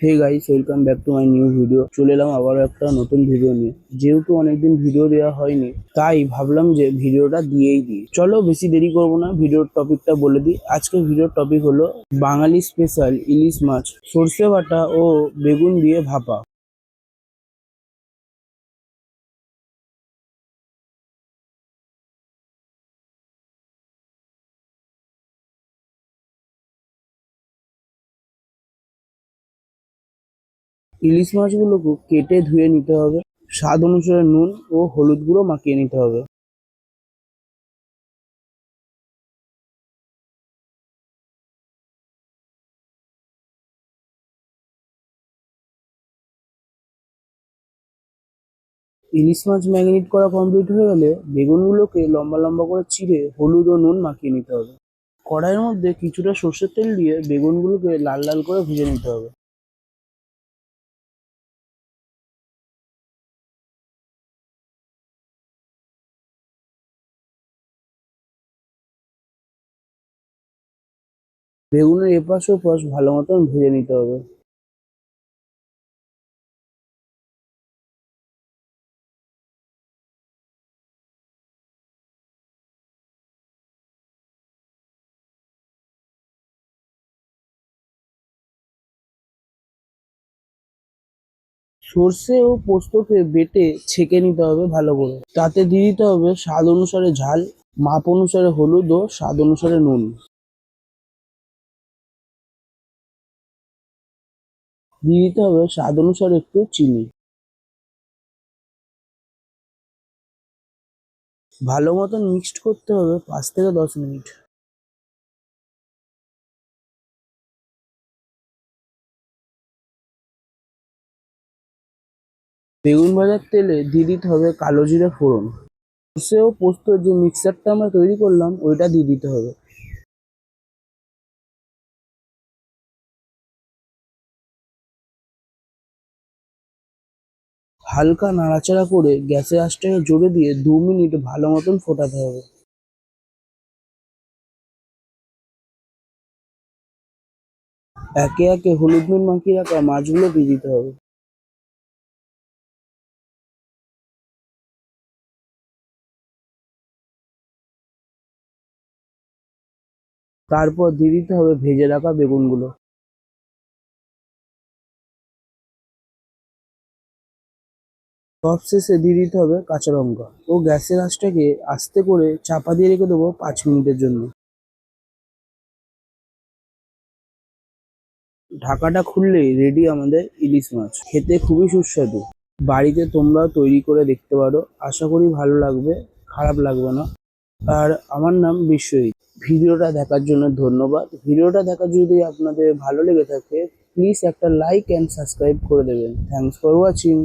Hey guys, welcome back to my new video. চলে এলাম আবারও একটা নতুন ভিডিও নিয়ে। যেহেতু অনেকদিন ভিডিও দেওয়া হয়নি, তাই ভাবলাম যে ভিডিওটা দিয়েই দিই। চলো বেশি দেরি করবো না, ভিডিওর টপিকটা বলে দিই। আজকের ভিডিওর টপিক হলো বাঙালি স্পেশাল ইলিশ মাছ সর্ষে বাটা ও বেগুন দিয়ে ভাপা। ইলিশ মাছগুলোকে কেটে ধুয়ে নিতে হবে। স্বাদ অনুসারে নুন ও হলুদ গুঁড়ো মাখিয়ে নিতে হবে। ইলিশ মাছ ম্যারিনেট করা কমপ্লিট হয়ে গেলে বেগুনগুলোকে লম্বা লম্বা করে চিড়ে হলুদ ও নুন মাখিয়ে নিতে হবে। কড়াইয়ের মধ্যে কিছুটা সর্ষের তেল দিয়ে বেগুনগুলোকে লাল লাল করে ভেজে নিতে হবে। বেগুনের এপাশ ওপাশ ভালো মতন ভেজে নিতে হবে। সর্ষে ও পোস্তকে বেটে ছেঁকে নিতে হবে ভালো করে। তাতে দিয়ে দিতে হবে স্বাদ অনুসারে ঝাল, মাপ অনুসারে হলুদ ও স্বাদ অনুসারে নুন। দিয়ে দিতে হবে স্বাদ অনুসারে একটু চিনি। ভালো মতন মিক্সড করতে হবে 5 থেকে 10 মিনিট। বেগুন ভাজার তেলে দিয়ে দিতে হবে কালো জিরে ফোড়ন। সর্ষে ও পোস্তর যে মিক্সচারটা আমরা তৈরি করলাম ওইটা দিয়ে দিতে হবে। হালকা নাড়াচাড়া করে গ্যাসের আঁচটাকে জোরে দিয়ে 2 মিনিট ভালো মতন ফোটাতে হবে। একে একে হলুদ নুন মাখিয়ে রাখা মাছগুলো দিয়ে দিতে হবে। তারপর দিয়ে দিতে হবে ভেজে রাখা বেগুনগুলো। সবশেষে দিয়ে দিতে হবে কাঁচা লঙ্কা ও গ্যাসের আঁচটাকে আস্তে করে চাপা দিয়ে রেখে দেবো 5 মিনিটের জন্য। ঢাকাটা খুললেই রেডি আমাদের ইলিশ মাছ। খেতে খুবই সুস্বাদু। বাড়িতে তোমরাও তৈরি করে দেখতে পারো, আশা করি ভালো লাগবে, খারাপ লাগবে না। আর আমার নাম বিশ্বজিৎ। ভিডিওটা দেখার জন্য ধন্যবাদ। ভিডিওটা দেখা যদি আপনাদের ভালো লেগে থাকে, প্লিজ একটা লাইক অ্যান্ড সাবস্ক্রাইব করে দেবেন। Thanks for watching.